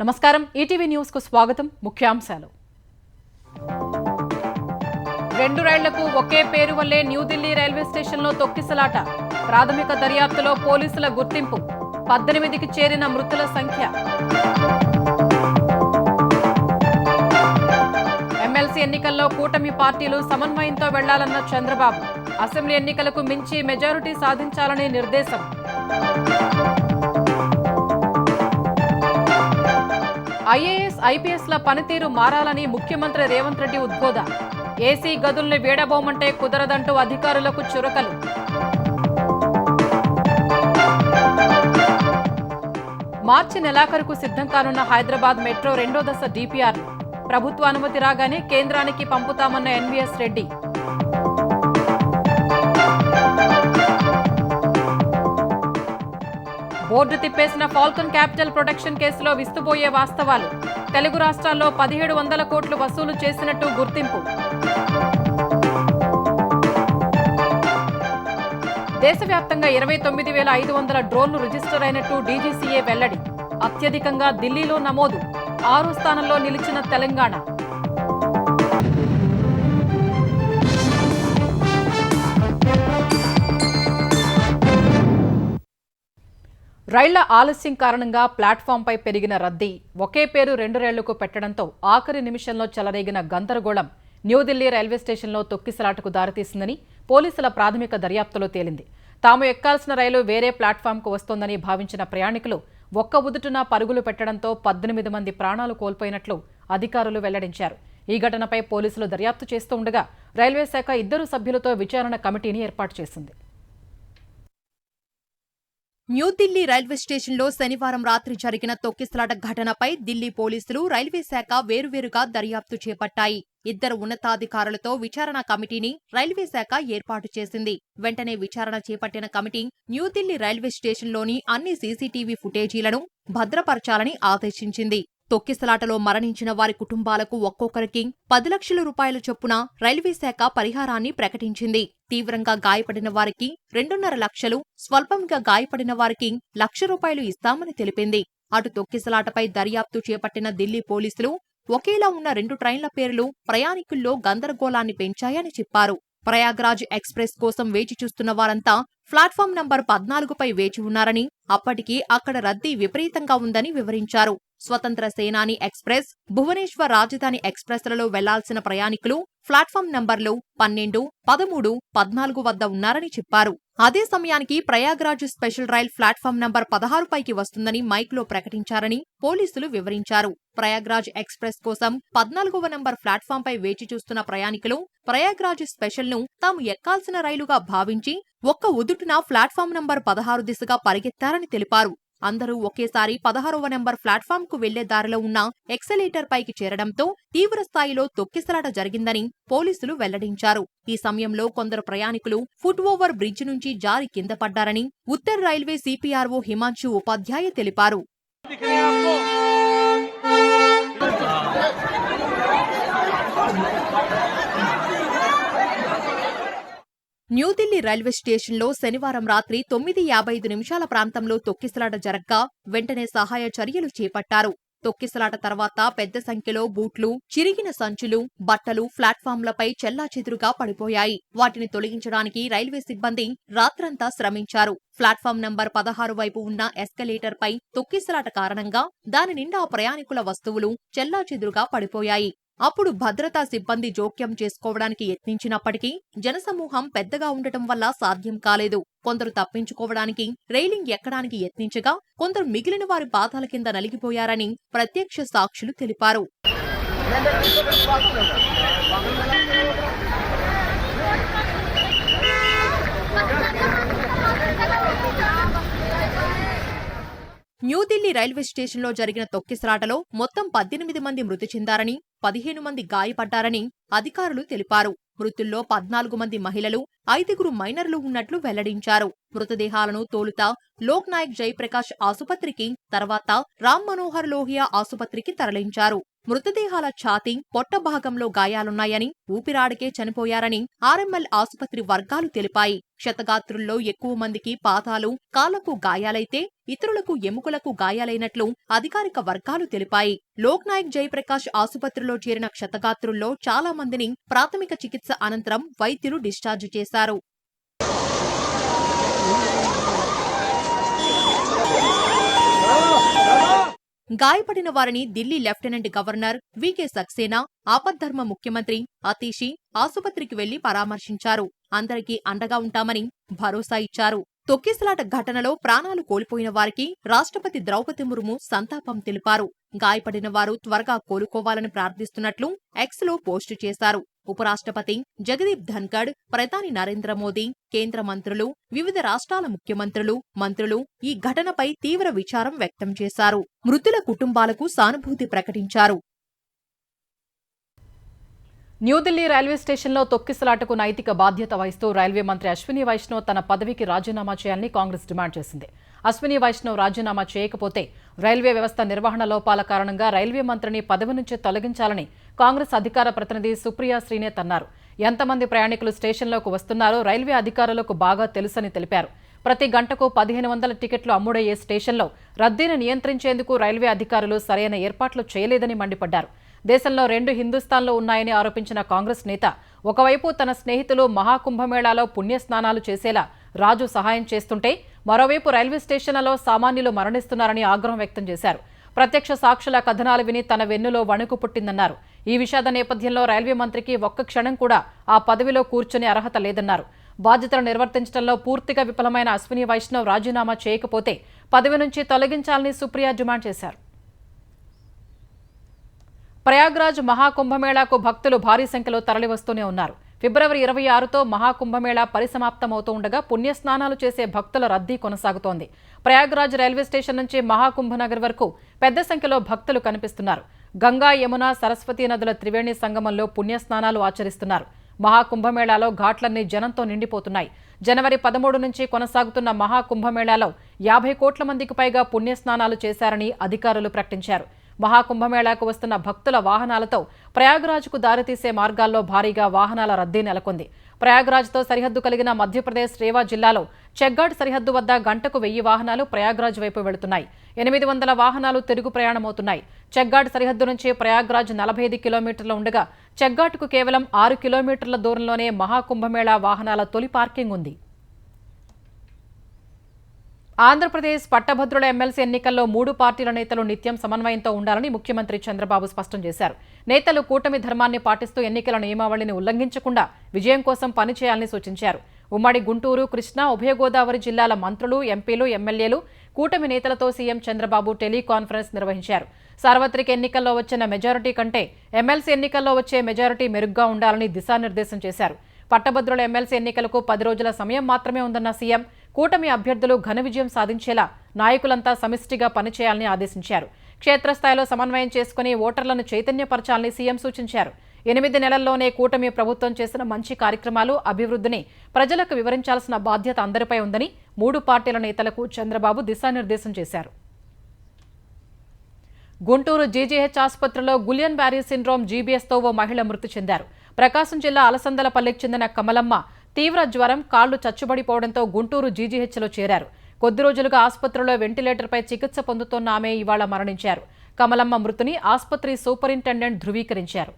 నమస్కారం ETV news కు స్వాగతం ముఖ్యాంశాలు రెండు రైళ్లకు ఒకే పేరు వల్లే న్యూఢిల్లీ రైల్వే స్టేషన్లో తొక్కిసలాట ప్రాథమిక దర్యాప్తులో పోలీసుల గుర్తింపు 18కి చేరిన మృతుల సంఖ్య ఎమ్మెల్సీ ఎన్నికల్లో కూటమి పార్టీలు సమన్వయంతో వెళ్లాలన్న చంద్రబాబు అసెంబ్లీ ఎన్నికలకు మించి మెజారిటీ సాధించాలని నిర్దేశం ఐఏఎస్ ఐపీఎస్ల పనితీరు మారాలని ముఖ్యమంత్రి రేవంత్ రెడ్డి ఉద్బోధ ఏసీ గదుల్ని వీడబోమంటే కుదరదంటూ అధికారులకు చురకలు మార్చి నెలాఖరుకు సిద్ధం కానున్న హైదరాబాద్ మెట్రో రెండో దశ డిపిఆర్ ప్రభుత్వ అనుమతి రాగానే కేంద్రానికి పంపుతామన్న ఎన్వీఎస్ రెడ్డి బోర్డు తిప్పేసిన ఫాల్కన్ క్యాపిటల్ ప్రొటెక్షన్ కేసులో విస్తుపోయే వాస్తవాలు తెలుగు రాష్ట్రాల్లో 1700 కోట్లు వసూలు చేసినట్టు గుర్తింపు దేశవ్యాప్తంగా 29,500 డ్రోన్లు రిజిస్టర్ అయినట్టు డీజీసీఏ వెల్లడి అత్యధికంగా ఢిల్లీలో నమోదు 6వ స్థానంలో నిలిచిన తెలంగాణ రైళ్ల ఆలస్యం కారణంగా ప్లాట్ఫాంపై పెరిగిన రద్దీ ఒకే పేరు రెండు రైళ్లకు పెట్టడంతో ఆఖరి నిమిషంలో చెలరేగిన గందరగోళం న్యూఢిల్లీ రైల్వే స్టేషన్లో తొక్కిసలాటకు దారితీసిందని పోలీసుల ప్రాథమిక దర్యాప్తులో తేలింది తాము ఎక్కాల్సిన రైలు వేరే ప్లాట్ఫాంకు వస్తోందని భావించిన ప్రయాణికులు ఒక్క ఉదుటున పరుగులు పెట్టడంతో 18 మంది ప్రాణాలు కోల్పోయినట్లు అధికారులు వెల్లడించారు ఈ ఘటనపై పోలీసులు దర్యాప్తు చేస్తూ ఉండగా రైల్వే శాఖ 2 సభ్యులతో విచారణ కమిటీని ఏర్పాటు చేసింది న్యూఢిల్లీ రైల్వే స్టేషన్లో శనివారం రాత్రి జరిగిన తొక్కిసలాట ఘటనపై ఢిల్లీ పోలీసులు రైల్వే శాఖ వేరువేరుగా దర్యాప్తు చేపట్టాయి 2 ఉన్నతాధికారులతో విచారణ కమిటీని రైల్వే శాఖ ఏర్పాటు చేసింది వెంటనే విచారణ చేపట్టిన కమిటీ న్యూఢిల్లీ రైల్వే స్టేషన్లోని అన్ని సీసీటీవీ ఫుటేజీలను భద్రపరచాలని ఆదేశించింది తొక్కిసలాటలో మరణించిన వారి కుటుంబాలకు ఒక్కొక్కరికి 10 లక్షల రూపాయల చొప్పున రైల్వే శాఖ పరిహారాన్ని ప్రకటించింది తీవ్రంగా గాయపడిన వారికి 2.5 లక్షలు స్వల్పంగా గాయపడిన వారికి ₹1,00,000 ఇస్తామని తెలిపింది అటు తొక్కిసలాటపై దర్యాప్తు చేపట్టిన ఢిల్లీ పోలీసులు ఒకేలా ఉన్న 2 ట్రైన్ల పేర్లు ప్రయాణికుల్లో గందరగోళాన్ని పెంచాయని చెప్పారు ప్రయాగ్రాజ్ ఎక్స్ప్రెస్ కోసం వేచి చూస్తున్న వారంతా ప్లాట్ఫామ్ నంబర్ 14పై వేచి ఉన్నారని అప్పటికి అక్కడ రద్దీ విపరీతంగా ఉందని వివరించారు స్వతంత్ర సేనాని ఎక్స్ప్రెస్ భువనేశ్వర్ రాజధాని ఎక్స్ప్రెస్లలో వెళ్లాల్సిన ప్రయాణికులు ప్లాట్ఫామ్ నంబర్లు 12, 13, 14 వద్ద ఉన్నారని చెప్పారు అదే సమయానికి Prayagraj special rail platform number 16పైకి వస్తుందని మైక్లో ప్రకటించారని పోలీసులు వివరించారు ప్రయాగ్రాజ్ ఎక్స్ప్రెస్ కోసం 14వ నంబర్ ప్లాట్ఫాంపై వేచి చూస్తున్న ప్రయాణికులు ప్రయాగ్రాజ్ స్పెషల్ ను తాము ఎక్కాల్సిన రైలుగా భావించి ఒక్క ఉదుటున ప్లాట్ఫామ్ నంబర్ 16 దిశగా పరిగెత్తారని తెలిపారు అందరూ ఒకేసారి 16వ నంబర్ ప్లాట్ఫామ్ కు వెళ్లే దారిలో ఉన్న ఎక్సలేటర్ పైకి చేరడంతో తీవ్రస్థాయిలో తొక్కిసలాట జరిగిందని పోలీసులు వెల్లడించారు ఈ సమయంలో కొందరు ప్రయాణికులు ఫుట్ ఓవర్ బ్రిడ్జ్ నుంచి జారి కింద పడ్డారని ఉత్తర్ రైల్వే సిపిఆర్ఓ హిమాంశు ఉపాధ్యాయ తెలిపారు న్యూఢిల్లీ రైల్వే స్టేషన్లో శనివారం రాత్రి 9:55 నిమిషాల ప్రాంతంలో తొక్కిసలాట జరగ్గా వెంటనే సహాయ చర్యలు చేపట్టారు తొక్కిసలాట తర్వాత పెద్ద సంఖ్యలో బూట్లు చిరిగిన సంచులు బట్టలు ప్లాట్ఫామ్లపై చెల్లాచెదురుగా పడిపోయాయి వాటిని తొలగించడానికి రైల్వే సిబ్బంది రాత్రంతా శ్రమించారు ప్లాట్ఫామ్ నంబర్ 16 వైపు ఉన్న ఎస్కలేటర్ పై తొక్కిసలాట కారణంగా దాని నిండా ప్రయాణికుల వస్తువులు చెల్లాచెదురుగా పడిపోయాయి అప్పుడు భద్రతా సిబ్బంది జోక్యం చేసుకోవడానికి యత్నించినప్పటికీ జనసమూహం పెద్దగా ఉండటం వల్ల సాధ్యం కాలేదు కొందరు తప్పించుకోవడానికి రైలింగ్ ఎక్కడానికి యత్నించగా కొందరు మిగిలిన వారి పాదాల కింద నలిగిపోయారని ప్రత్యక్ష సాక్షులు తెలిపారు న్యూఢిల్లీ రైల్వే స్టేషన్లో జరిగిన తొక్కిసలాటలో మొత్తం 18 మంది మృతి చెందారని 15 మంది గాయపడ్డారని అధికారులు తెలిపారు మృతుల్లో 14 మంది మహిళలు 5 మైనర్లు ఉన్నట్లు వెల్లడించారు మృతదేహాలను తోలుత లోక్ నాయక్ జయప్రకాష్ ఆసుపత్రికి తర్వాత రామ్ మనోహర్ లోహియా ఆసుపత్రికి తరలించారు మృతదేహాల ఛాతీ, పొట్ట భాగంలో గాయాలున్నాయని, ఊపిరాడకే చనిపోయారని ఆర్ఎంఎల్ ఆసుపత్రి వర్గాలు తెలిపాయి. క్షతగాత్రుల్లో ఎక్కువ మందికి పాదాలు, కాళ్లకు గాయాలైతే ఇతరులకు ఎముకలకు గాయాలైనట్లు అధికారిక వర్గాలు తెలిపాయి. లోక్నాయక్ జయప్రకాష్ ఆసుపత్రిలో చేరిన క్షతగాత్రుల్లో చాలా మందిని ప్రాథమిక చికిత్స అనంతరం వైద్యులు డిశ్చార్జ్ చేశారు. గాయపడిన వారిని Delhi lieutenant governor VK Saxena, ఆపద్ధర్మ ముఖ్యమంత్రి అతీషి ఆసుపత్రికి వెళ్లి పరామర్శించారు. అందరికీ అండగా ఉంటామని భరోసా ఇచ్చారు. తొక్కిసలాట ఘటనలో ప్రాణాలు కోల్పోయిన వారికి రాష్ట్రపతి ద్రౌపది ముర్ము సంతాపం తెలిపారు. గాయపడిన వారు త్వరగా కోలుకోవాలని ప్రార్థిస్తున్నట్లు ఎక్స్లో పోస్టు చేశారు. ఉపరాష్ట్రపతి జగదీప్ ధన్కడ్, ప్రధాని నరేంద్ర మోదీ, కేంద్ర మంత్రులు, వివిధ రాష్ట్రాల ముఖ్యమంత్రులు, మంత్రులు ఈ ఘటనపై తీవ్ర విచారం వ్యక్తం చేశారు. మృతుల కుటుంబాలకు సానుభూతి ప్రకటించారు. న్యూఢిల్లీ రైల్వే స్టేషన్లో తొక్కిసలాటకు నైతిక బాధ్యత వహిస్తూ రైల్వే మంత్రి అశ్విని వైష్ణవ్ తన పదవికి రాజీనామా చేయాలని కాంగ్రెస్ డిమాండ్ చేసింది. అశ్విని వైష్ణవ్ రాజీనామా చేయకపోతే రైల్వే వ్యవస్థ నిర్వహణ లోపాల కారణంగా రైల్వే మంత్రిని పదవి నుంచి తొలగించాలని కాంగ్రెస్ అధికార ప్రతినిధి సుప్రియా శ్రీనేత్ అన్నారు. ఎంతమంది ప్రయాణికులు స్టేషన్లోకి వస్తున్నారో రైల్వే అధికారులకు బాగా తెలుసని తెలిపారు. ప్రతి గంటకు 1500 టికెట్లు అమ్ముడయ్యే స్టేషన్లో రద్దీని నియంత్రించేందుకు రైల్వే అధికారులు సరైన ఏర్పాట్లు చేయలేదని మండిపడ్డారు. దేశంలో 2 హిందుస్థాన్లు ఉన్నాయని ఆరోపించిన కాంగ్రెస్ నేత ఒకవైపు తన స్నేహితులు మహాకుంభమేళాలో పుణ్యస్నానాలు చేసేలా రాజు సహాయం చేస్తుంటే మరోవైపు రైల్వే స్టేషన్లలో సామాన్యులు మరణిస్తున్నారని ఆగ్రహం వ్యక్తం చేశారు. ప్రత్యక్ష సాక్షుల కథనాలు విని తన వెన్నులో వణుకు పుట్టిందన్నారు. ఈ విషాద నేపథ్యంలో రైల్వే మంత్రికి ఒక్క క్షణం కూడా ఆ పదవిలో కూర్చునే అర్హత లేదన్నారు. బాధ్యతలు నిర్వర్తించడంలో పూర్తిగా విఫలమైన అశ్విని వైష్ణవ్ రాజీనామా చేయకపోతే పదవి నుంచి తొలగించాలని సుప్రియా డిమాండ్ చేశారు. ప్రయాగ్రాజ్ మహాకుంభమేళాకు భక్తులు భారీ సంఖ్యలో తరలివస్తూనే ఉన్నారు. ఫిబ్రవరి 26తో మహాకుంభమేళా పరిసమాప్తమవుతూ ఉండగా పుణ్యస్నానాలు చేసే భక్తుల రద్దీ కొనసాగుతోంది. ప్రయాగ్రాజ్ రైల్వే స్టేషన్ నుంచి మహాకుంభనగర్ వరకు పెద్ద సంఖ్యలో భక్తులు కనిపిస్తున్నారు. గంగా, యమున, సరస్వతీ నదుల త్రివేణి సంగమంలో పుణ్యస్నానాలు ఆచరిస్తున్నారు. మహాకుంభమేళాలో ఘాట్లన్నీ జనంతో నిండిపోతున్నాయి. జనవరి 13 నుంచి కొనసాగుతున్న మహాకుంభమేళాలో 50 కోట్ల మందికి పైగా పుణ్యస్నానాలు చేశారని అధికారులు ప్రకటించారు. మహాకుంభమేళాకు వస్తున్న భక్తుల వాహనాలతో ప్రయాగ్రాజ్కు దారితీసే మార్గాల్లో భారీగా వాహనాల రద్దీ నెలకొంది. ప్రయాగ్రాజ్తో సరిహద్దు కలిగిన మధ్యప్రదేశ్ రేవా జిల్లాలో చెగ్గాడ్ సరిహద్దు వద్ద గంటకు 1000 వాహనాలు ప్రయాగ్రాజ్ వైపు వెళుతున్నాయి. 800 వాహనాలు తిరుగు ప్రయాణమవుతున్నాయి. చెగ్గాడ్ సరిహద్దు నుంచి ప్రయాగ్రాజ్ 45 కిలోమీటర్లు ఉండగా చెగ్గాట్కు కేవలం 6 కిలోమీటర్ల దూరంలోనే మహాకుంభమేళా వాహనాల తొలి పార్కింగ్ ఉంది. ఆంధ్రప్రదేశ్ పట్టభద్రుల ఎమ్మెల్సీ ఎన్నికల్లో 3 పార్టీల నేతలు నిత్యం సమన్వయంతో ఉండాలని ముఖ్యమంత్రి చంద్రబాబు స్పష్టం చేశారు. నేతలు కూటమి ధర్మాన్ని పాటిస్తూ ఎన్నికల నియమావళిని ఉల్లంఘించకుండా విజయం కోసం పనిచేయాలని సూచించారు. ఉమ్మడి గుంటూరు, కృష్ణా, ఉభయ గోదావరి జిల్లాల మంత్రులు, ఎంపీలు, ఎమ్మెల్యేలు, కూటమి నేతలతో సీఎం చంద్రబాబు టెలికాన్ఫరెన్స్ నిర్వహించారు. సార్వత్రిక ఎన్నికల్లో వచ్చిన మెజారిటీ కంటే ఎమ్మెల్సీ ఎన్నికల్లో వచ్చే మెజారిటీ మెరుగ్గా ఉండాలని దిశానిర్దేశం చేశారు. పట్టభద్రుల ఎమ్మెల్సీ ఎన్నికలకు 10 రోజుల సమయం మాత్రమే ఉందన్న సీఎం కూటమి అభ్యర్థులు ఘన విజయం సాధించేలా నాయకులంతా సమిష్టిగా పనిచేయాలని ఆదేశించారు. క్షేత్రస్థాయిలో సమన్వయం చేసుకుని ఓటర్లను చైతన్యపరచాలని సీఎం సూచించారు. 8 నెలల్లోనే కూటమి ప్రభుత్వం చేసిన మంచి కార్యక్రమాలు, అభివృద్ధిని ప్రజలకు వివరించాల్సిన బాధ్యత అందరిపై ఉందని 3 పార్టీల నేతలకు చంద్రబాబు దిశానిర్దేశం చేశారు. గుంటూరు జీజీహెచ్ ఆసుపత్రిలో గులియన్ బ్యారీ సిండ్రోమ్ జీబీఎస్తో ఓ మహిళ మృతి చెందారు. ప్రకాశం జిల్లా అలసందలపల్లికి చెందిన కమలమ్మ తీవ్ర జ్వరం, కాళ్లు చచ్చుబడిపోవడంతో గుంటూరు జీజీహెచ్లో చేరారు. కొద్ది రోజులుగా ఆసుపత్రిలో వెంటిలేటర్పై చికిత్స పొందుతోన్న ఆమె ఇవాళ మరణించారు. కమలమ్మ మృతిని ఆసుపత్రి సూపరింటెండెంట్ ధృవీకరించారు.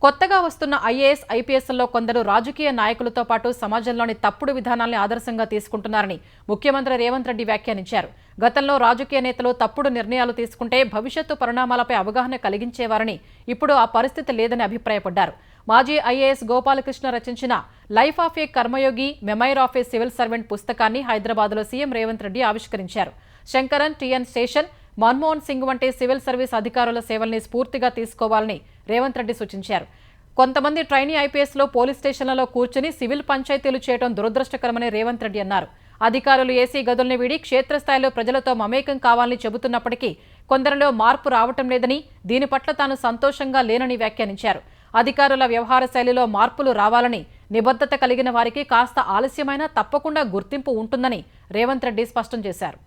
కొత్తగా వస్తున్న ఐఏఎస్, ఐపీఎస్ల్లో కొందరు రాజకీయ నాయకులతో పాటు సమాజంలోని తప్పుడు విధానాల్ని ఆదర్శంగా తీసుకుంటున్నారని ముఖ్యమంత్రి రేవంత్ రెడ్డి వ్యాఖ్యానించారు. గతంలో రాజకీయ నేతలు తప్పుడు నిర్ణయాలు తీసుకుంటే భవిష్యత్తు పరిణామాలపై అవగాహన కలిగించేవారని, ఇప్పుడు ఆ పరిస్థితి లేదని అభిప్రాయపడ్డారు. మాజీ ఐఏఎస్ గోపాలకృష్ణ రచించిన life of a Karmayogi, memoir of a civil servant పుస్తకాన్ని హైదరాబాద్లో సీఎం రేవంత్ రెడ్డి ఆవిష్కరించారు. శంకరన్, టిఎన్ శేషన్, మన్మోహన్ సింగ్ వంటి సివిల్ సర్వీస్ అధికారుల సేవల్ని స్ఫూర్తిగా తీసుకోవాలని రేవంత్ రెడ్డి సూచించారు. కొంతమంది ట్రైనీ ఐపీఎస్లో పోలీస్ స్టేషన్లలో కూర్చుని సివిల్ పంచాయతీలు చేయడం దురదృష్టకరమని రేవంత్ రెడ్డి అన్నారు. అధికారులు ఏసీ గదుల్ని వీడి క్షేత్రస్థాయిలో ప్రజలతో మమేకం కావాలని చెబుతున్నప్పటికీ కొందరిలో మార్పు రావటం లేదని, దీని పట్ల తాను సంతోషంగా లేనని వ్యాఖ్యానించారు. అధికారుల వ్యవహార శైలిలో మార్పులు రావాలని, నిబద్ధత కలిగిన వారికి కాస్త ఆలస్యమైనా తప్పకుండా గుర్తింపు ఉంటుందని రేవంత్ రెడ్డి స్పష్టం చేశారు.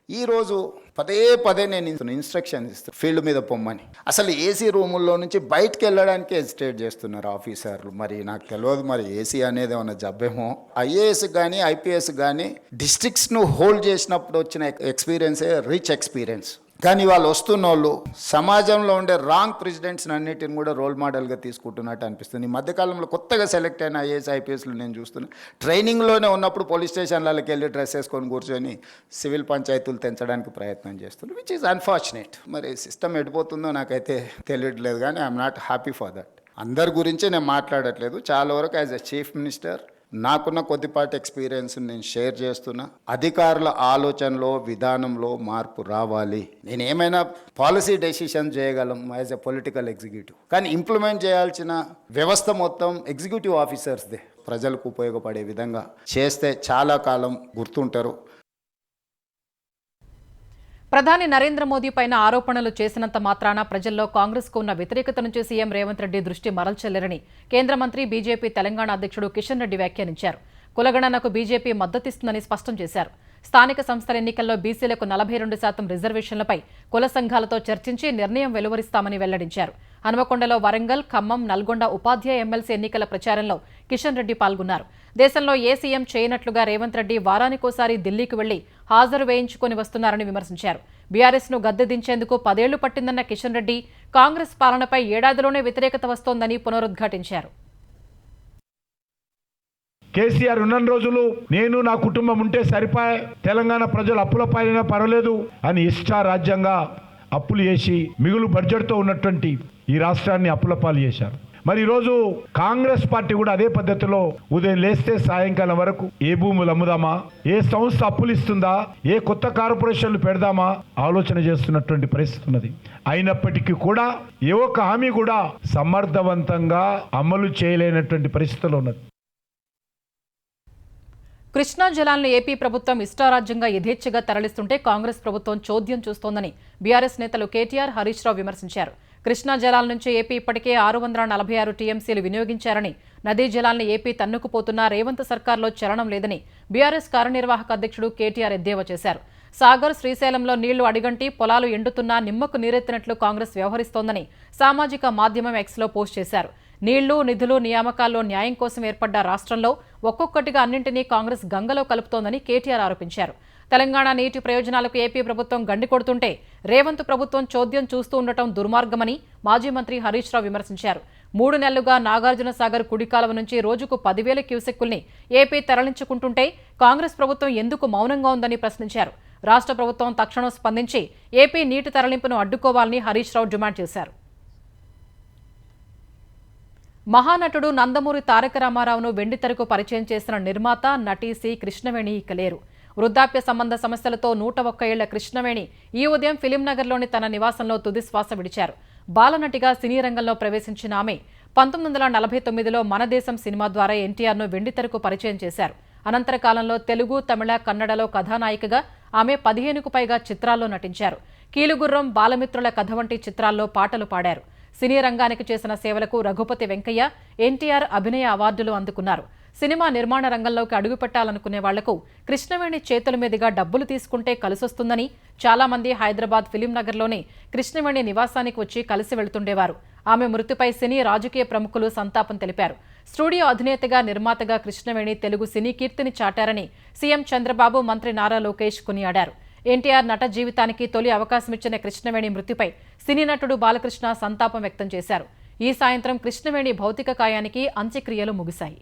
ఈరోజు పదే పదే నేను ఇన్స్ట్రక్షన్ ఇస్తాను ఫీల్డ్ మీద పొమ్మని. అసలు ఏసీ రూముల్లో నుంచి బయటకు వెళ్ళడానికి హెసిటేట్ చేస్తున్నారు ఆఫీసర్లు. మరి నాకు తెలియదు, మరి ఏసీ అనేది ఏమన్నా జబ్బేమో. ఐఏఎస్ కానీ ఐపీఎస్ కానీ డిస్ట్రిక్ట్స్ను హోల్డ్ చేసినప్పుడు వచ్చిన ఎక్స్పీరియన్సే రిచ్ ఎక్స్పీరియన్స్. కానీ వాళ్ళు వస్తున్న వాళ్ళు సమాజంలో ఉండే రాంగ్ ప్రెసిడెంట్స్ని అన్నిటిని కూడా రోల్ మోడల్గా తీసుకుంటున్నట్టు అనిపిస్తుంది. ఈ మధ్యకాలంలో కొత్తగా సెలెక్ట్ అయిన ఐఏఎస్ ఐపీఎస్లు నేను చూస్తున్నాను, ట్రైనింగ్లోనే ఉన్నప్పుడు పోలీస్ స్టేషన్లకి వెళ్ళి డ్రెస్ వేసుకొని కూర్చొని సివిల్ పంచాయతీలు తెంచడానికి ప్రయత్నం చేస్తున్నారు, విచ్ ఈజ్ అన్ఫార్చునేట్. మరి సిస్టమ్ ఎడిపోతుందో నాకైతే తెలియట్లేదు, కానీ I'm not happy for that. అందరి గురించి నేను మాట్లాడట్లేదు, చాలా వరకు యాజ్ ఎ చీఫ్ మినిస్టర్ నాకున్న కొద్దిపాటి ఎక్స్పీరియన్స్ నేను షేర్ చేస్తున్నా. అధికారుల ఆలోచనలో విధానంలో మార్పు రావాలి. నేను ఏమైనా పాలసీ డెసిషన్ చేయగలం యాజ్ ఎ పొలిటికల్ ఎగ్జిక్యూటివ్, కానీ ఇంప్లిమెంట్ చేయాల్సిన వ్యవస్థ మొత్తం ఎగ్జిక్యూటివ్ ఆఫీసర్స్దే. ప్రజలకు ఉపయోగపడే విధంగా చేస్తే చాలా కాలం గుర్తుంటారు. ప్రధాని నరేంద్ర మోదీ పైన ఆరోపణలు చేసినంత మాత్రాన ప్రజల్లో కాంగ్రెస్కు ఉన్న వ్యతిరేకత నుంచి సీఎం రేవంత్ రెడ్డి దృష్టి మరల్చలేరని కేంద్ర మంత్రి బీజేపీ తెలంగాణ అధ్యక్షుడు కిషన్ రెడ్డి వ్యాఖ్యానించారు. కులగణనకు బీజేపీ మద్దతిస్తుందని స్పష్టం చేశారు. స్థానిక సంస్థల ఎన్నికల్లో బీసీలకు 42% రిజర్వేషన్లపై కుల సంఘాలతో చర్చించి నిర్ణయం వెలువరిస్తామని వెల్లడించారు. హనుమకొండలో వరంగల్, ఖమ్మం, నల్గొండ ఉపాధ్యాయ ఎమ్మెల్సీ ఎన్నికల ప్రచారంలో కిషన్ రెడ్డి పాల్గొన్నారు. దేశంలో ఏ సీఎం చేయనట్లుగా రేవంత్ రెడ్డి వారానికోసారి ఢిల్లీకి వెళ్లి హాజరు వేయించుకుని వస్తున్నారని విమర్శించారు. బీఆర్ఎస్ను గద్దెదించేందుకు 10 ఏళ్లు పట్టిందన్న కిషన్ రెడ్డి కాంగ్రెస్ పాలనపై ఏడాదిలోనే వ్యతిరేకత వస్తోందని పునరుద్ఘాటించారు. కేసీఆర్ ఉన్న రోజులు నేను నా కుటుంబం ఉంటే సరిపాయ, తెలంగాణ ప్రజలు అప్పుల పాలైనా పర్వాలేదు అని ఇష్టారాజ్యంగా అప్పులు చేసి మిగులు బడ్జెట్తో ఉన్నటువంటి ఈ రాష్ట్రాన్ని అప్పుల పాలు చేశారు. మరి ఈరోజు కాంగ్రెస్ పార్టీ కూడా అదే పద్ధతిలో ఉదయం లేస్తే సాయంకాలం వరకు ఏ భూములు అమ్ముదామా, ఏ సంస్థ అప్పులు ఇస్తుందా, ఏ కొత్త కార్పొరేషన్లు పెడదామా ఆలోచన చేస్తున్నటువంటి పరిస్థితి ఉన్నది. అయినప్పటికీ కూడా ఏ ఒక్క హామీ కూడా సమర్థవంతంగా అమలు చేయలేనటువంటి పరిస్థితులు ఉన్నది. కృష్ణా జలాలను ఏపీ ప్రభుత్వం ఇష్టారాజ్యంగా యథేచ్ఛగా తరలిస్తుంటే కాంగ్రెస్ ప్రభుత్వం చోద్యం చూస్తోందని బీఆర్ఎస్ నేతలు కేటీఆర్, హరీష్ రావు విమర్శించారు. కృష్ణా జలాల నుంచి ఏపీ ఇప్పటికే 646 టీఎంసీలు వినియోగించారని, నదీ జలాలను ఏపీ తన్నుకుపోతున్నా రేవంత్ సర్కార్లో చలనం లేదని బీఆర్ఎస్ కార్యనిర్వాహక అధ్యక్షుడు కేటీఆర్ ఎద్దేవా చేశారు. సాగర్, శ్రీశైలంలో నీళ్లు అడిగంటి పొలాలు ఎండుతున్నా నిమ్మకు నీరెత్తినట్లు కాంగ్రెస్ వ్యవహరిస్తోందని సామాజిక మాధ్యమం ఎక్స్లో పోస్ట్ చేశారు. నీళ్లు, నిధులు, నియామకాల్లో న్యాయం కోసం ఏర్పడ్డ రాష్ట్రంలో ఒక్కొక్కటిగా అన్నింటినీ కాంగ్రెస్ గంగలో కలుపుతోందని కేటీఆర్ ఆరోపించారు. తెలంగాణ నీటి ప్రయోజనాలకు ఏపీ ప్రభుత్వం గండి కొడుతుంటే రేవంత్ ప్రభుత్వం చోద్యం చూస్తూ ఉండటం దుర్మార్గమని మాజీ మంత్రి హరీష్ రావు విమర్శించారు. 3 నెలలుగా నాగార్జున సాగర్ కుడికాలువ నుంచి రోజుకు 10,000 క్యూసెక్కుల్ని ఏపీ తరలించుకుంటుంటే కాంగ్రెస్ ప్రభుత్వం ఎందుకు మౌనంగా ఉందని ప్రశ్నించారు. రాష్ట్ర ప్రభుత్వం తక్షణం స్పందించి ఏపీ నీటి తరలింపును అడ్డుకోవాలని హరీష్ రావు డిమాండ్ చేశారు. మహానటుడు నందమూరి తారక రామారావును వెండితెరకు పరిచయం చేసిన నిర్మాత, నటి సి కృష్ణవేణి ఇక లేరు. వృద్ధాప్య సంబంధ సమస్యలతో 101 ఏళ్ల కృష్ణవేణి ఈ ఉదయం ఫిలింనగర్లోని తన నివాసంలో తుదిశ్వాస విడిచారు. బాలనటిగా సినీ రంగంలో ప్రవేశించిన ఆమె 1949లో మన దేశం సినిమా ద్వారా ఎన్టీఆర్ను వెండితెరకు పరిచయం చేశారు. అనంతర కాలంలో తెలుగు, తమిళ, కన్నడలో కథానాయికగా ఆమె 15కు పైగా చిత్రాల్లో నటించారు. కీలుగుర్రం, బాలమిత్రుల కథ వంటి చిత్రాల్లో పాటలు పాడారు. సినీ రంగానికి చేసిన సేవలకు రఘుపతి వెంకయ్య, ఎన్టీఆర్ అభినయ అవార్డులు అందుకున్నారు. సినిమా నిర్మాణ రంగంలోకి అడుగుపెట్టాలనుకునే వాళ్లకు కృష్ణవేణి చేతుల మీదుగా డబ్బులు తీసుకుంటే కలిసొస్తుందని చాలా మంది హైదరాబాద్ ఫిలింనగర్లోని కృష్ణవేణి నివాసానికి వచ్చి కలిసి వెళ్తుండేవారు. ఆమె మృతిపై సినీ, రాజకీయ ప్రముఖులు సంతాపం తెలిపారు. స్టూడియో అధినేతగా, నిర్మాతగా కృష్ణవేణి తెలుగు సినీ కీర్తిని చాటారని సీఎం చంద్రబాబు, మంత్రి నారా లోకేష్ కొనియాడారు. ఎన్టీఆర్ నట జీవితానికి తొలి అవకాశమిచ్చిన కృష్ణవేణి మృతిపై సినీ నటుడు బాలకృష్ణ సంతాపం వ్యక్తం చేశారు. ఈ సాయంత్రం కృష్ణవేణి భౌతిక కాయానికి అంత్యక్రియలు ముగిశాయి.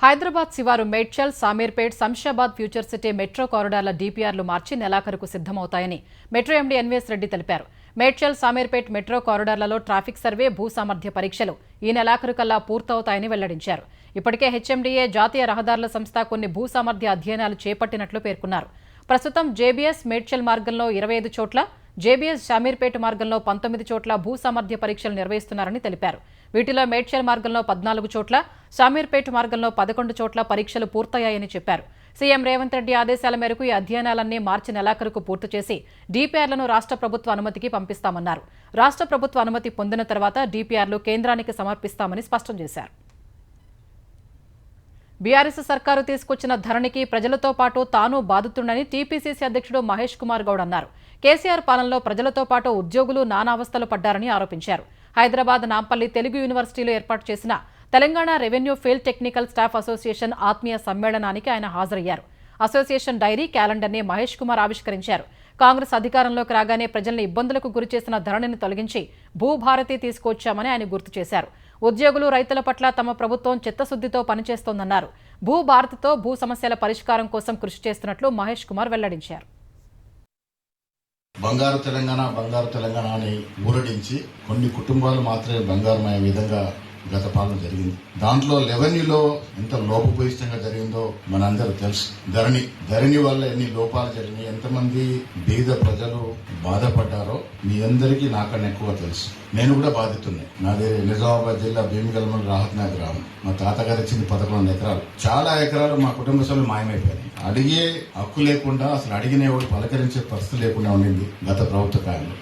హైదరాబాద్ శివారు Medchal, Samirpet, Shamshabad future city metro కారిడార్ల డీపీఆర్లు మార్చి నెలాఖరుకు సిద్ధమవుతాయని మెట్రో ఎండీ ఎన్వీఎస్ రెడ్డి తెలిపారు. మేడ్చల్, సామీర్పేట్ మెట్రో కారిడార్లలో ట్రాఫిక్ సర్వే, భూ సామర్థ్య పరీక్షలు ఈ నెలాఖరు కల్లా పూర్తవుతాయని వెల్లడించారు. ఇప్పటికే హెచ్ఎండీఏ, జాతీయ రహదారుల సంస్థ కొన్ని భూ సామర్థ్య అధ్యయనాలు చేపట్టినట్లు పేర్కొన్నారు. ప్రస్తుతం జేబీఎస్ మేడ్చల్ మార్గంలో 25 చోట్ల, జేబీఎస్ షామీర్పేట మార్గంలో 19 చోట్ల భూ సామర్థ్య పరీక్షలు నిర్వహిస్తున్నారని తెలిపారు. వీటిలో మేడ్చల్ మార్గంలో 14 చోట్ల, షామీర్పేట మార్గంలో 11 చోట్ల పరీక్షలు పూర్తయ్యాయని చెప్పారు. సీఎం రేవంత్ రెడ్డి ఆదేశాల మేరకు ఈ అధ్యయనాలన్నీ మార్చి నెలాఖరుకు పూర్తి చేసి డీపీఆర్లను రాష్ట్ర ప్రభుత్వ అనుమతికి పంపిస్తామన్నారు. రాష్ట్ర ప్రభుత్వ అనుమతి పొందిన తర్వాత డీపీఆర్లు కేంద్రానికి సమర్పిస్తామని స్పష్టం చేశారు. బీఆర్ఎస్ సర్కారు తీసుకొచ్చిన ధరణికి ప్రజలతో పాటు తాను బాధితుడని టీపీసీసీ అధ్యక్షుడు మహేష్ కుమార్ గౌడ్ అన్నారు. కేసీఆర్ పాలనలో ప్రజలతో పాటు ఉద్యోగులు నానా అవస్థలు పడ్డారని ఆరోపించారు. హైదరాబాద్ నాంపల్లి తెలుగు యూనివర్సిటీలో ఏర్పాటు చేసిన Telangana revenue field technical staff association ఆత్మీయ సమ్మేళనానికి ఆయన హాజరయ్యారు. అసోసియేషన్ డైరీ క్యాలెండర్ని మహేష్ కుమార్ ఆవిష్కరించారు. కాంగ్రెస్ అధికారంలోకి రాగానే ప్రజల్ని ఇబ్బందులకు గురిచేసిన ధరణిని తొలగించి భూభారతి తీసుకొచ్చామని ఆయన గుర్తు చేశారు. ఉద్యోగులు రైతుల పట్ల తమ ప్రభుత్వం చిత్తశుద్దితో పనిచేస్తోందన్నారు. భూభారతితో భూ సమస్యల పరిష్కారం కోసం కృషి చేస్తున్నట్లు మహేష్ కుమార్ వెల్లడించారు. బంగారు తెలంగాణ అని ఊరడించి కొన్ని కుటుంబాలు మాత్రమే బంగారమయ్యే విధంగా గత పాలన జరిగింది. దాంట్లో రెవెన్యూలో ఎంత లోపభూయిష్టంగా జరిగిందో మనందరూ తెలుసు. ధరణి వల్ల ఎన్ని లోపాలు జరిగినాయి, ఎంతమంది బీద ప్రజలు బాధపడ్డారో మీ అందరికీ నాకన్నా ఎక్కువ తెలుసు. నేను కూడా బాధితున్నాయి. నాది నిజామాబాద్ జిల్లా భీమిగల్మల్ రాహత్నాథ్ గ్రామం. మా తాతగారు ఇచ్చింది 11 ఎకరాలు. చాలా ఎకరాలు మా కుటుంబ సభ్యులు మాయమైపోయాయి. అడిగే హక్కు లేకుండా, అసలు అడిగిన ఎవరు పలకరించే పరిస్థితి లేకుండా ఉండింది గత ప్రభుత్వ కాలంలో.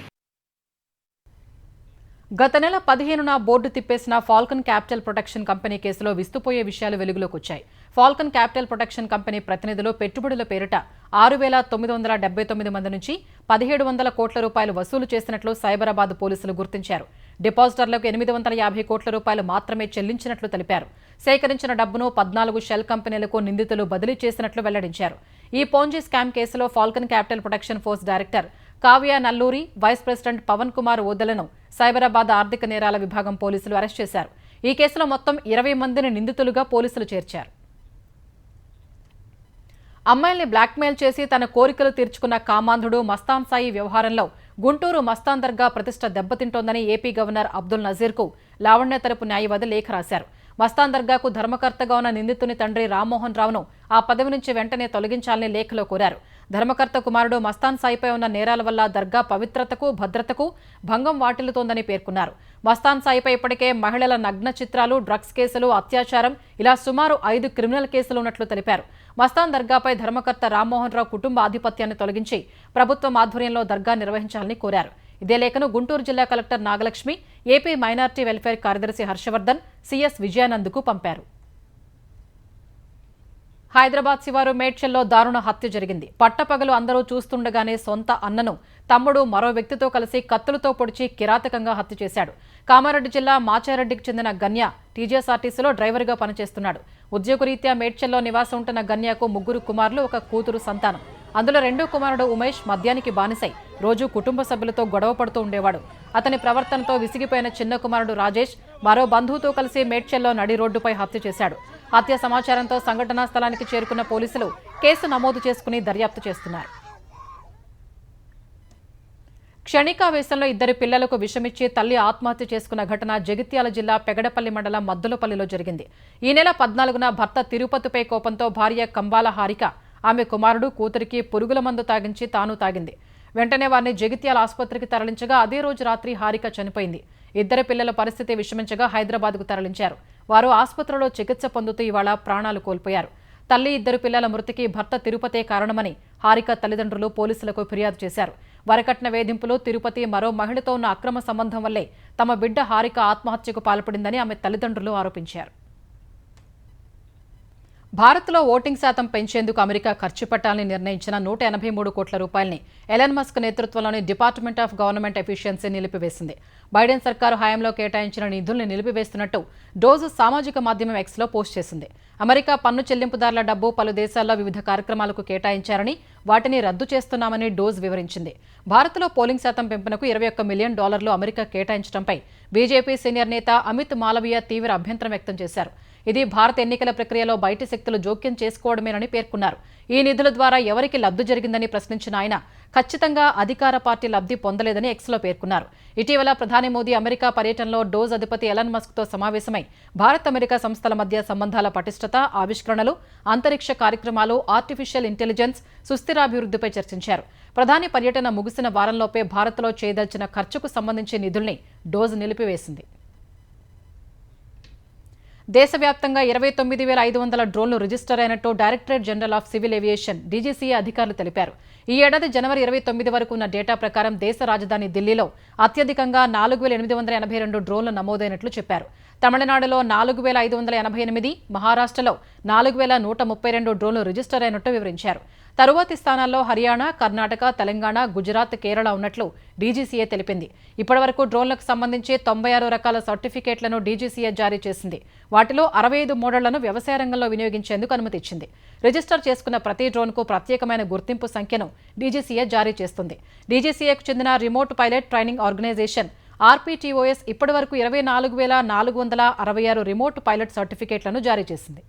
గత నెల 15న బోర్డు తిప్పేసిన ఫాల్కన్ క్యాపిటల్ ప్రొటెక్షన్ కంపెనీ కేసులో విస్తుపోయే విషయాలు వెలుగులోకి వచ్చాయి. ఫాల్కన్ క్యాపిటల్ ప్రొటెక్షన్ కంపెనీ ప్రతినిధులు పెట్టుబడుల పేరిట 6,979 మంది నుంచి 1,700 కోట్ల రూపాయలు వసూలు చేసినట్లు సైబరాబాద్ పోలీసులు గుర్తించారు. డిపాజిటర్లకు 850 కోట్ల రూపాయలు మాత్రమే చెల్లించినట్లు తెలిపారు. సేకరించిన డబ్బును 14 షెల్ కంపెనీలకు నిందితులు బదిలీ చేసినట్లు వెల్లడించారు. ఈ పోంజీ స్కామ్ కేసులో Falcon Capital Protection force director Kavya Nalluri, vice president Pavan Kumar ఓదెలను సైబరాబాద్ ఆర్థిక నేరాల విభాగం పోలీసులు అరెస్ట్ చేశారు. ఈ కేసులో మొత్తం 20 మందిని నిందితులుగా పోలీసులు చేర్చారు. అమ్మాయిల్ని బ్లాక్మెయిల్ చేసి తన కోరికలు తీర్చుకున్న కామాంధుడు మస్తాన్ సాయి వ్యవహారంలో గుంటూరు మస్తాన్ దర్గా ప్రతిష్ట దెబ్బతింటోందని ఏపీ గవర్నర్ అబ్దుల్ నజీర్కు లావణ్య తరపు న్యాయవాది లేఖ రాశారు. మస్తాన్ దర్గాకు ధర్మకర్తగా ఉన్న నిందితుని తండ్రి రామ్మోహన్ రావును ఆ పదవి నుంచి వెంటనే తొలగించాలని లేఖలో కోరారు. ధర్మకర్త కుమారుడు మస్తాన్ సాయిపై ఉన్న నేరాల వల్ల దర్గా పవిత్రతకు, భద్రతకు భంగం వాటిల్లుతోందని పేర్కొన్నారు. మస్తాన్ సాయిపై ఇప్పటికే మహిళల నగ్న చిత్రాలు, డ్రగ్స్ కేసులు, అత్యాచారం ఇలా సుమారు 5 క్రిమినల్ కేసులు ఉన్నట్లు తెలిపారు. మస్తాన్ దర్గాపై ధర్మకర్త రామ్మోహన్ రావు కుటుంబ ఆధిపత్యాన్ని తొలగించి ప్రభుత్వం ఆధ్వర్యంలో దర్గా నిర్వహించాలని కోరారు. ఇదే లేఖను గుంటూరు జిల్లా collector Nagalakshmi, AP minority welfare కార్యదర్శి హర్షవర్ధన్, సిఎస్ విజయానంద్కు పంపారు. హైదరాబాద్ శివారు మేడ్చల్లో దారుణ హత్య జరిగింది. పట్టపగలు అందరూ చూస్తుండగానే సొంత అన్నను తమ్ముడు మరో వ్యక్తితో కలిసి కత్తులతో పొడిచి కిరాతకంగా హత్య చేశాడు. కామారెడ్డి జిల్లా మాచారెడ్డికి చెందిన గన్య టీజీఎస్ఆర్టీసీలో డ్రైవర్గా పనిచేస్తున్నాడు. ఉద్యోగరీత్యా మేడ్చల్లో నివాసం ఉంటున్న గన్యకు 3 కుమారులు, 1 కూతురు సంతానం. అందులో 2వ కుమారుడు ఉమేష్ మద్యానికి బానిసై రోజు కుటుంబ సభ్యులతో గొడవ పడుతూ ఉండేవాడు. అతని ప్రవర్తనతో విసిగిపోయిన చిన్న కుమారుడు రాజేష్ మరో బంధువుతో కలిసి మేడ్చల్లో నడి రోడ్డుపై హత్య చేశాడు. హత్య సమాచారంతో సంఘటనా స్థలానికి చేరుకున్న పోలీసులు కేసు నమోదు చేసుకుని దర్యాప్తు చేస్తున్నారు. క్షణికావేశంలో 2 పిల్లలకు విషమిచ్చి తల్లి ఆత్మహత్య చేసుకున్న ఘటన జగిత్యాల జిల్లా పెగడపల్లి మండలం మద్దులపల్లిలో జరిగింది. ఈ నెల 14న భర్త తిరుపతిపై కోపంతో భార్య కంబాల హారిక ఆమె కుమారుడు, కూతురికి పురుగుల మందు తాగించి తాను తాగింది. వెంటనే వారిని జగిత్యాల ఆసుపత్రికి తరలించగా అదే రోజు రాత్రి హారిక చనిపోయింది. 2 పిల్లల పరిస్థితి విషమించగా హైదరాబాద్కు తరలించారు. వారు ఆసుపత్రిలో చికిత్స పొందుతూ ఇవాళ ప్రాణాలు కోల్పోయారు. తల్లి, 2 పిల్లల మృతికి భర్త తిరుపతే కారణమని హారిక తల్లిదండ్రులు పోలీసులకు ఫిర్యాదు చేశారు. వరకట్న వేధింపులు, తిరుపతి మరో మహిళతో ఉన్న అక్రమ సంబంధం వల్లే తమ బిడ్డ హారిక ఆత్మహత్యకు పాల్పడిందని ఆమె తల్లిదండ్రులు ఆరోపించారు. భారత్లో ఓటింగ్ శాతం పెంచేందుకు అమెరికా ఖర్చు పెట్టాలని నిర్ణయించిన 183 కోట్ల రూపాయలని ఎలన్ మస్క్ నేతృత్వంలోని డిపార్ట్మెంట్ ఆఫ్ గవర్నమెంట్ ఎఫిషియన్సీ నిలిపివేసింది. బైడెన్ సర్కారు హయాంలో కేటాయించిన నిధుల్ని నిలిపివేస్తున్నట్టు డోజ్ సామాజిక మాధ్యమం ఎక్స్లో పోస్ట్ చేసింది. అమెరికా పన్ను చెల్లింపుదారుల డబ్బు పలు దేశాల్లో వివిధ కార్యక్రమాలకు కేటాయించారని, వాటిని రద్దు చేస్తున్నామని డోజ్ వివరించింది. భారత్లో పోలింగ్ శాతం పెంపునకు $21 మిలియన్ అమెరికా కేటాయించడంపై బీజేపీ సీనియర్ నేత అమిత్ మాలవీయ తీవ్ర అభ్యంతరం వ్యక్తం చేశారు. ఇది భారత ఎన్నికల ప్రక్రియలో బయటి శక్తులు జోక్యం చేసుకోవడమేనని పేర్కొన్నారు. ఈ నిధుల ద్వారా ఎవరికి లబ్ధి జరిగిందని ప్రశ్నించిన ఆయన ఖచ్చితంగా అధికార పార్టీ లబ్ధి పొందలేదని ఎక్స్లో పేర్కొన్నారు. ఇటీవల ప్రధాని మోదీ అమెరికా పర్యటనలో డోజ్ అధిపతి ఎలన్ మస్క్తో సమావేశమై భారత్ అమెరికా సంస్థల మధ్య సంబంధాల పటిష్టత, ఆవిష్కరణలు, అంతరిక్ష కార్యక్రమాలు, ఆర్టిఫిషియల్ ఇంటెలిజెన్స్, సుస్థిరాభివృద్ధిపై చర్చించారు. ప్రధాని పర్యటన ముగిసిన వారంలోపే భారత్లో చేయదలిచిన ఖర్చుకు సంబంధించి నిధుల్ని డోజ్ నిలిపివేసింది. దేశవ్యాప్తంగా 29,500 డ్రోన్లు రిజిస్టర్ అయినట్టు directorate general of civil aviation DGCA అధికారులు తెలిపారు. ఈ ఏడాది జనవరి 29 వరకు ఉన్న డేటా ప్రకారం దేశ రాజధాని ఢిల్లీలో అత్యధికంగా 4,882 డ్రోన్లు నమోదైనట్లు చెప్పారు. తమిళనాడులో 4,588, మహారాష్ట్రలో 4,132 డ్రోన్లు రిజిస్టర్ అయినట్టు వివరించారు. తరువాతి స్థానాల్లో హర్యానా, కర్ణాటక, తెలంగాణ, గుజరాత్, కేరళ ఉన్నట్లు డీజీసీఏ తెలిపింది. ఇప్పటివరకు డ్రోన్లకు సంబంధించి 96 రకాల సర్టిఫికేట్లను డీజీసీఏ జారీ చేసింది. వాటిలో 65 మోడళ్లను వ్యవసాయ రంగంలో వినియోగించేందుకు అనుమతి ఇచ్చింది. రిజిస్టర్ చేసుకున్న ప్రతి డ్రోన్కు ప్రత్యేకమైన గుర్తింపు సంఖ్యను డీజీసీఏ జారీ చేస్తుంది. డీజీసీఏకు చెందిన రిమోట్ పైలట్ ట్రైనింగ్ ఆర్గనైజేషన్ ఆర్పీటీఓఎస్ ఇప్పటివరకు 24,466 రిమోట్ పైలట్ సర్టిఫికేట్లను జారీ చేసింది.